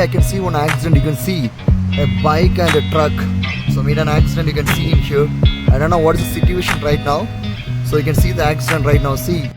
I can see one accident. You can see a bike and a truck. So made an accident. You can see in here. I don't know what is the situation right now. So you can see the accident right now. See.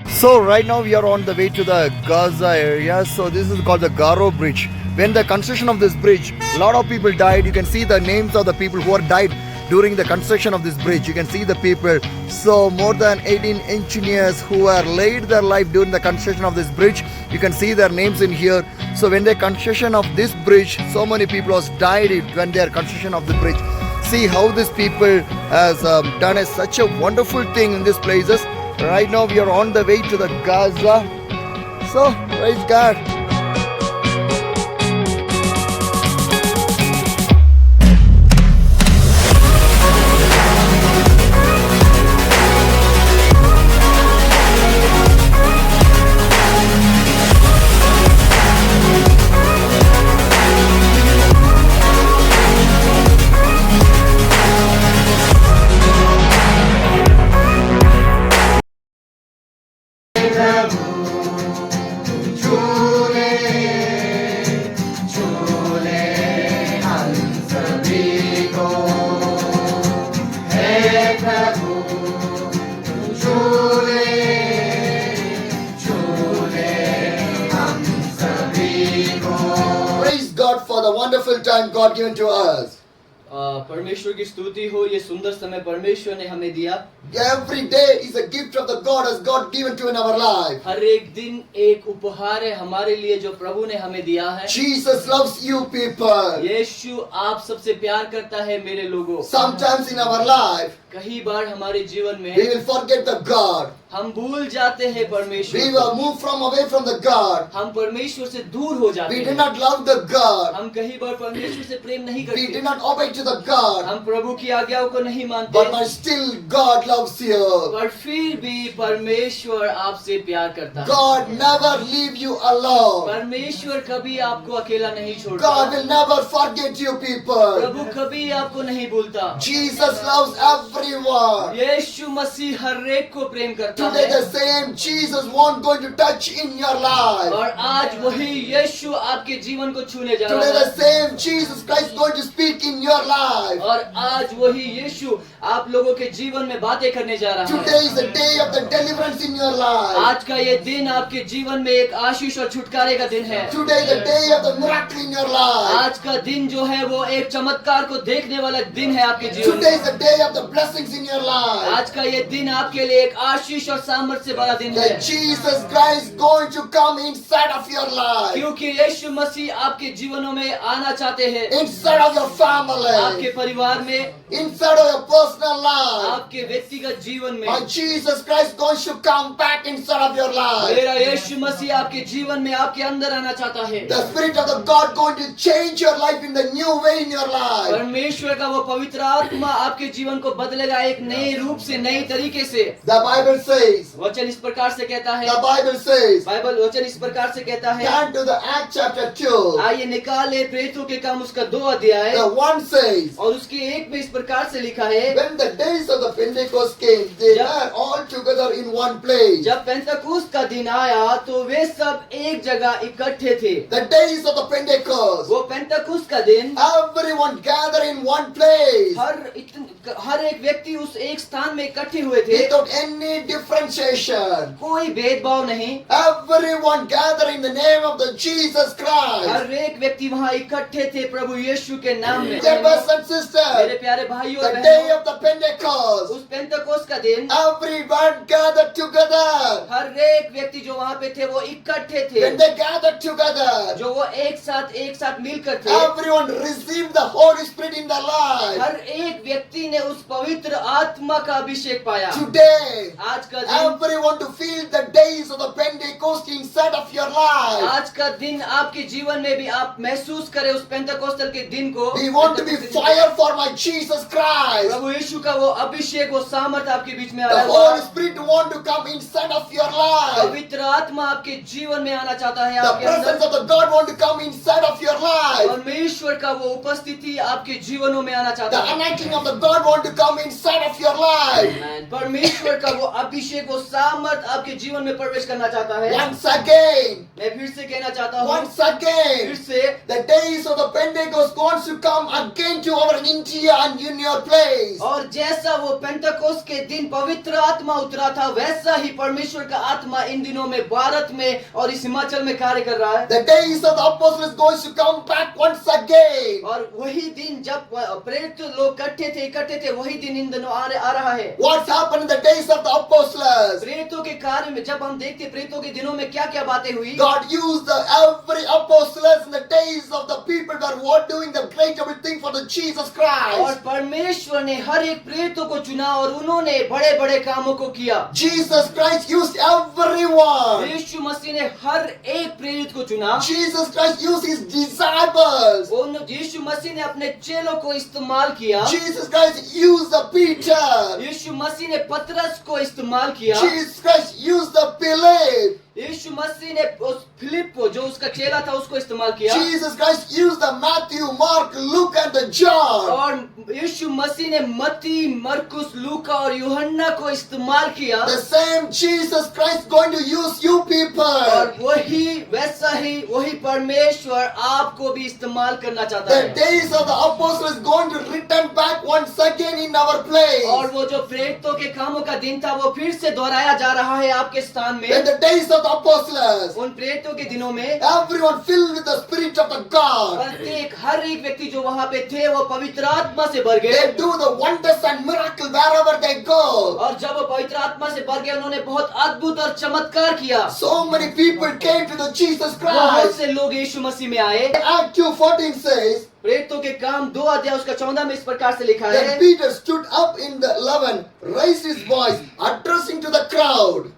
So right now we are on the way to the Gaza area. So this is called the Garo Bridge. When the construction of this bridge, a lot of people died. You can see the names of the people who are died during the construction of this bridge. You can see the people. So more than 18 engineers who are laid their life during the construction of this bridge. You can see their names in here. So when the construction of this bridge, so many people has died when they are construction of the bridge. See how these people has done such a wonderful thing in these places. Right now we are on the way to the Gaza. So praise God. Praise God for the wonderful time God given to us. परमेश्वर की स्तुति हो, ये सुंदर समय परमेश्वर ने हमें दिया. Every day is a gift of the God as God given to in our life. हर एक दिन एक उपहार है हमारे लिए जो प्रभु ने हमें दिया है. Jesus loves you people. यीशु आप सबसे प्यार करता है मेरे लोगों. Sometimes in our life, कई बार हमारे जीवन में we will forget the God. हम भूल जाते हैं परमेश्वर We को. will move from away from the God. हम परमेश्वर से दूर हो जाते We हैं. do not love the God. हम कई बार परमेश्वर से प्रेम नहीं We do करते. not obey to the God. हम प्रभु की आज्ञाओं को नहीं मानते. But still God loves you. पर फिर भी परमेश्वर आपसे प्यार करता है. God never leave you alone. परमेश्वर कभी आपको अकेला नहीं छोड़ता. God will never forget you people. प्रभु कभी आपको नहीं भूलता. Jesus loves everyone. यीशु मसीह हर एक को प्रेम करता Today है. the same Jesus won't going to touch in your life. और आज वही यीशु आपके जीवन को छूने जा Today रहा the है. same Jesus Christ going to speak in your life. और आज वही यीशु आप लोगों के जीवन में बातें करने जा रहा Today है. is the day of the deliverance in your life. आज का ये दिन आपके जीवन में एक आशीष और छुटकारे का दिन है. Today is the day of the miracle in your life. आज का दिन जो है वो एक चमत्कार को देखने वाला दिन है आपके जीवन Today में. is the day of the blessings in your life. आज का ये दिन आपके लिए एक आशीष और सामर्थ्य से बड़ा दिन है. That Jesus Christ going to come inside of your life. क्योंकि यीशु मसीह आपके जीवनों में आना चाहते हैं. Inside of your family. आपके परिवार में, Inside of your personal life. आपके व्यक्तिगत जीवन में. My Jesus Christ going to come back inside of your life. मेरा यीशु मसीह आपके जीवन में आपके अंदर आना चाहता है. The Spirit of the God going to change your life in the new way in your life. परमेश्वर का वो पवित्र आत्मा आपके जीवन को बदलेगा एक नए रूप से, नए तरीके से. The Bible says. वचन इस प्रकार से कहता है. The Bible says. बाइबल वचन इस प्रकार से कहता है. Turn to the Acts chapter 2. आइए निकाले प्रेरितों के काम उसका 2 अध्याय. The 1 says. और उसके 1 में इस प्रकार से लिखा है. When the days of the Pentecost came, they were all together in one place. जब पेंतकुस्त का दिन आया तो वे सब एक जगह इकट्ठे थे. The days of the Pentecost. वो पेंतकुस्त का दिन Everyone gathered in one place. हर एक व्यक्ति उस एक स्थान में इकट्ठे हुए थे. Without any differentiation. कोई भेदभाव नहीं. Everyone gathered in the name of the Jesus Christ. हर एक व्यक्ति वहाँ इकट्ठे थे प्रभु यीशु के नाम में. Dear brothers and मेरे sisters, प्यारे भाइयों the और day बहनों, of the Pentecost, उस पेंतकुस्त का दिन everyone gathered together. हर एक व्यक्ति जो वहाँ पे थे वो इकट्ठे थे. When they gathered together, जो वो एक साथ मिलकर थे. everyone received the Holy Spirit in their life. हर एक व्यक्ति ने उस पवित्र आत्मा का अभिषेक पाया. Today, आज का दिन, everyone to feel the days of the Pentecost inside of your life. आज का दिन आपके जीवन में भी आप महसूस करें उस पेंतकोस्टल के दिन को. We want to be fire for my Jesus Christ. प्रभु यीशु का वो अभिषेक, वो सामर्थ आपके बीच में The आया Holy हुआ। Spirit want to come inside of your life. पवित्र आत्मा आपके जीवन में आना चाहता है, The आपके presence अंदर। of the God want to come inside of your life. परमेश्वर का वो उपस्थिति आपके जीवनों में आना The चाहता है। anointing of the God want to come inside of your life. परमेश्वर का वो अभिषेक, वो सामर्थ आपके जीवन में प्रवेश करना चाहता है। Once again, मैं फिर से कहना चाहता हूँ, once फिर again, से the days of the Pentecost wants to come again to our India and in your place. और जैसा वो पेंटकोस्त के दिन पवित्र आत्मा उतरा था, वैसा ही परमेश्वर का आत्मा इन दिनों में भारत में और इस हिमाचल में कार्य कर रहा है। The days of the apostles going to come back once again. और वही दिन जब प्रेरित लोग इकट्ठे थे, वही दिन इन दिनों आ रहा है। What's happened in the days of the apostles? प्रेरितों के कार्य में जब हम देखते प्रेरितों के दिनों में क्या क्या बातें हुई। God used every apostles in the days of the people that were doing the great thing for the Jesus और Christ. परमेश्वर ने हर एक प्रेरितों को चुना और उन्होंने बड़े बड़े कामों को किया। Jesus Christ used everyone. यीशु मसीह ने हर एक प्रेरित को चुना। Jesus Christ used his disciples. यीशु मसीह ने अपने चेलों को इस्तेमाल किया। Jesus Christ used the Peter. यीशु मसीह ने पतरस को इस्तेमाल किया। Jesus Christ used the Philip. यीशु मसीह ने उस फिलिप को, जो उसका चेला था, उसको इस्तेमाल किया। Jesus Christ used the Matthew, Mark, Luke and the John. और यीशु मसीह ने मत्ती, मरकुस, लूका और यूहन्ना को इस्तेमाल किया। The same Jesus Christ going to use you people. और वैसा ही वही परमेश्वर आपको भी इस्तेमाल करना चाहता The है। days of the apostles is going to return back once again in our place. और वो जो प्रेरितों के कामों का दिन था, वो फिर से दोहराया जा रहा है आपके स्थान In में। the days of the apostles, उन प्रेरितों के दिनों में everyone filled with the Spirit of the God. हर एक व्यक्ति जो वहाँ पे थे, वो पवित्र आत्मा से भर गए। They do the wonders and miracle wherever they go. और जब वो पवित्र आत्मा से भर गए, उन्होंने बहुत अद्भुत और चमत्कार किया। So many people came to the Jesus बहुत Christ. से लोग यीशु मसीह में आए। Act 2:14 says, प्रेरितों के काम 2 अध्याय उसका 14 में इस प्रकार से लिखा then है। Peter stood up in the 11, raised his voice, addressing to the crowd.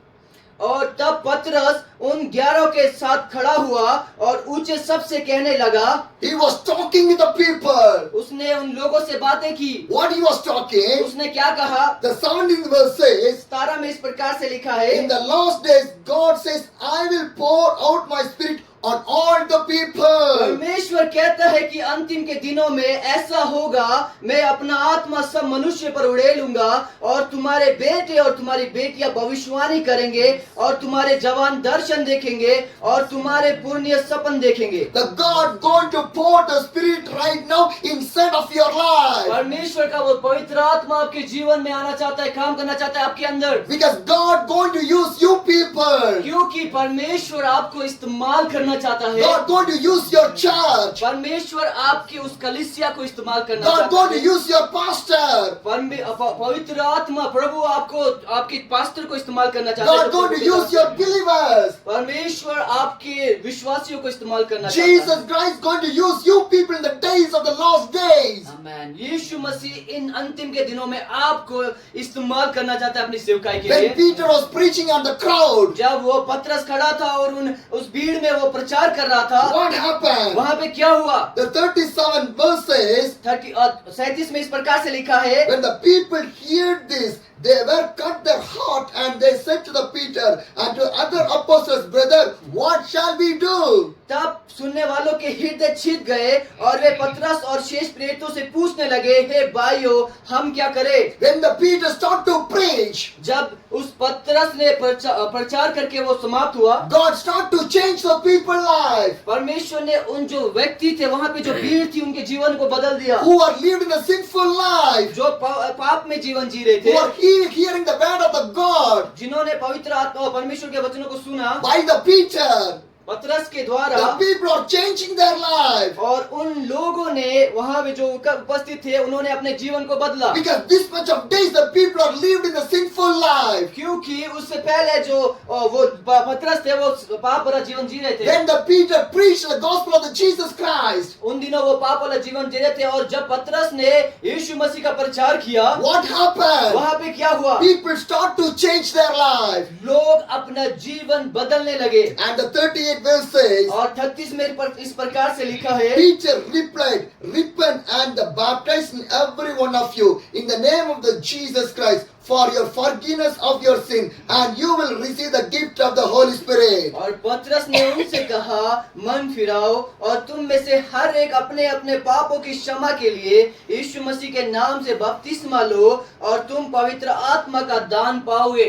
और तब पतरस उन 11 के साथ खड़ा हुआ और ऊंचे शब्द से कहने लगा। He was talking with the people. उसने उन लोगों से बातें की। What he was talking? उसने क्या कहा? The 17th verse says, 17 में इस प्रकार से लिखा है। in the last days, God says, I will pour out my spirit on all the people. परमेश्वर कहता है कि अंतिम के दिनों में ऐसा होगा, मैं अपना आत्मा सब मनुष्य पर उड़ेलूंगा और तुम्हारे बेटे और तुम्हारी बेटियां भविष्यवाणी करेंगे और तुम्हारे जवान दर्शन देखेंगे और तुम्हारे पुण्य सपन देखेंगे। The God going to pour the spirit right now inside of your life. परमेश्वर का वो पवित्र आत्मा आपके जीवन में आना चाहता है, काम करना चाहता है आपके अंदर। Because God going to use you people. क्योंकि परमेश्वर आपको इस्तेमाल करना चाहता है। God going to use your church. परमेश्वर आपकी उस कलीसिया को इस्तेमाल करना God चाहता going to है। use your pastor. पवित्र आत्मा प्रभु आपको, आपके पास्टर को इस्तेमाल करना चाहता है। God going to use your believers. परमेश्वर आपके विश्वासियों को इस्तेमाल करना चाहता Jesus Christ going to use you people in the days of the last days. है। आमीन। यीशु मसीह इन अंतिम के दिनों में आपको इस्तेमाल करना चाहता है अपनी सेवकाई के When लिए। Peter was preaching on the crowd, जब वो पतरस खड़ा था और उस भीड़ में वो प्रचार कर रहा था, what happened? वहाँ पे क्या हुआ? The 37 verses, 37 में इस प्रकार से लिखा है। when the people heard this, they were cut their heart and they said to the Peter and to other apostles, brother, what shall we do? तब सुनने वालों के हृदय छिद गए और वे पतरस और शेष प्रेरितों से पूछने लगे, हे भाइयों, हम क्या करें? When the Peter started to preach, जब उस पतरस ने प्रचार करके वो समाप्त हुआ, God started to change the people's life परमेश्वर ने उन जो व्यक्ति थे, वहाँ पे जो भीड़ थी, उनके जीवन को बदल दिया। who are lived in a sinful life, जो पाप में जीवन जी रहे who थे, are hearing the word of the God जिन्होंने पवित्र आत्मा और परमेश्वर के वचनों को सुना by the Peter. पतरस के द्वारा, The people are changing their life. और उन लोगों ने वहाँ पे जो उपस्थित थे, उन्होंने अपने जीवन को बदला। Because this much of days the people are lived in a sinful life. क्योंकि उससे पहले जो वो पतरस थे, वो पाप भरा जीवन जी रहे थे। When the Peter preached the gospel of the Jesus Christ, उन दिनों वो पाप वाला जीवन जी रहे थे और जब पतरस ने यीशु मसीह का प्रचार किया, what happened? वहाँ पे क्या हुआ? People start to change their life. लोग अपना जीवन बदलने लगे। And the 38 38 verse says, और 38 में इस प्रकार से लिखा है, Peter replied, repent and baptize every one of you in the name of the Jesus Christ for your forgiveness of your sin, and you will receive the gift of the Holy Spirit. और पतरस ने उनसे कहा, मन फिराओ और तुम में से हर एक अपने अपने पापों की क्षमा के लिए यीशु मसीह के नाम से बपतिस्मा लो और तुम पवित्र आत्मा का दान पाओगे।